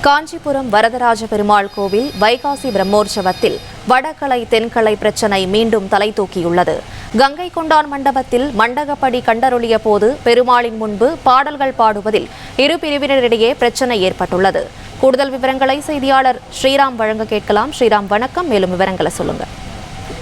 காஞ்சிபுரம் வரதராஜ பெருமாள் கோவில் வைகாசி பிரம்மோற்சவத்தில் வடகலை தென்கலை பிரச்சினை மீண்டும் தலை தூக்கியுள்ளது. கங்கை கொண்டான் மண்டபத்தில் மண்டகப்படி கண்டருளிய போது பெருமாளின் முன்பு பாடல்கள் பாடுவதில் இரு பிரிவினரிடையே பிரச்சினை ஏற்பட்டுள்ளது. கூடுதல் விவரங்களை செய்தியாளர் ஸ்ரீராம் வழங்க கேட்கலாம். ஸ்ரீராம், வணக்கம். மேலும் விவரங்களை சொல்லுங்க.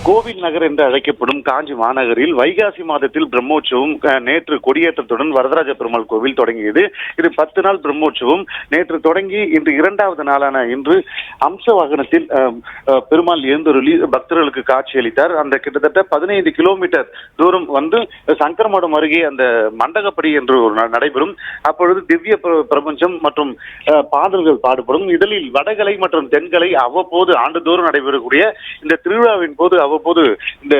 கோவில் நகர் என்று அழைக்கப்படும் காஞ்சி மாநகரில் வைகாசி மாதத்தில் பிரம்மோற்சவம் நேற்று கொடியேற்றத்துடன் வரதராஜ பெருமாள் கோவில் தொடங்கியது. இது 10 நாள் பிரம்மோற்சவம் நேற்று தொடங்கி இன்று 2வது நாளான இன்று அம்ச வாகனத்தில் பெருமாள் எழுந்தருளி பக்தர்களுக்கு காட்சியளித்தார். அந்த கிட்டத்தட்ட 15 கிலோமீட்டர் தூரம் வந்து சங்கரமடம் அருகே அந்த மண்டகப்படி என்று ஒரு நடைபெறும். அப்பொழுது திவ்ய பிரபஞ்சம் மற்றும் பாடல்கள் பாடுபடும். இதழில் வடகலை மற்றும் தென்கலை அவ்வப்போது ஆண்டுதோறும் நடைபெறக்கூடிய இந்த திருவிழாவின் போது அவ்வப்போது இந்த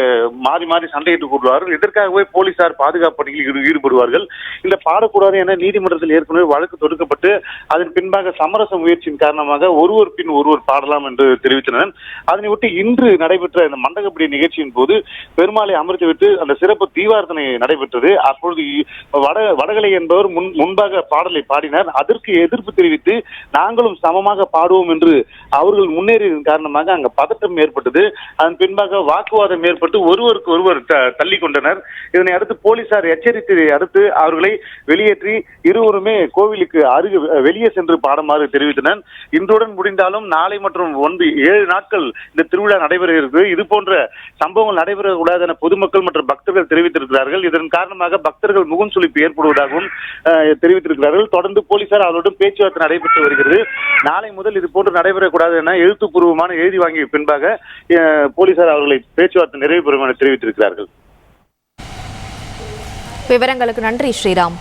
மாறி மாறி சண்டையிட்டுக் கொள்வார்கள். இதற்காகவே போலீசார் பாதுகாப்பு பணியில் ஈடுபடுவார்கள். இந்த பாடக்கூடாது என நீதிமன்றத்தில் ஏற்கனவே வழக்கு தொடுக்கப்பட்டு அதன் பின்பாக சமரச முயற்சியின் காரணமாக ஒருவர் பின் ஒருவர் பாடலாம் என்று தெரிவித்தனர். அதனை ஒட்டி இன்று நடைபெற்ற இந்த மண்டகப்படி நிகழ்ச்சியின் போது பெருமாளை அமர்த்திவிட்டு அந்த சிறப்பு தீவார்த்தனை நடைபெற்றது. அப்பொழுது வடகலை என்பவர் முன்பாக பாடலை பாடினார். அதற்கு எதிர்ப்பு தெரிவித்து நாங்களும் சமமாக பாடுவோம் என்று அவர்கள் முன்னேறியதன் காரணமாக அங்கு பதட்டம் ஏற்பட்டது. அதன் பின்பாக வாக்குவாதம் ஏற்பட்டு ஒருவருக்கு ஒருவர் தள்ளி கொண்டனர். இதனை அடுத்து போலீசார் எச்சரித்ததை அடுத்து அவர்களை வெளியேற்றி இருவருமே கோவிலுக்கு வெளியே சென்று பாடுமாறு தெரிவித்தனர். இன்றுடன் முடிந்தாலும் நாளை மற்றும் 7 நாட்கள் இந்த திருவிழா நடைபெறுகிறது. இது போன்ற சம்பவங்கள் நடைபெறக்கூடாது என பொதுமக்கள் மற்றும் பக்தர்கள் தெரிவித்திருக்கிறார்கள். இதன் காரணமாக பக்தர்கள் முகம் சுளிப்பு ஏற்படுவதாகவும் தெரிவித்திருக்கிறார்கள். தொடர்ந்து போலீசார் அவருடன் பேச்சுவார்த்தை நடைபெற்று வருகிறது. நாளை முதல் இது போன்று நடைபெறக்கூடாது என எழுத்துப்பூர்வமான எழுதி வாங்கிய பின்பாக போலீசார் அவர்களை பேச்சுவார்த்தை நிறைவு பெறும் என தெரிவித்திருக்கிறார்கள். விவரங்களுக்கு நன்றி ஸ்ரீராம்.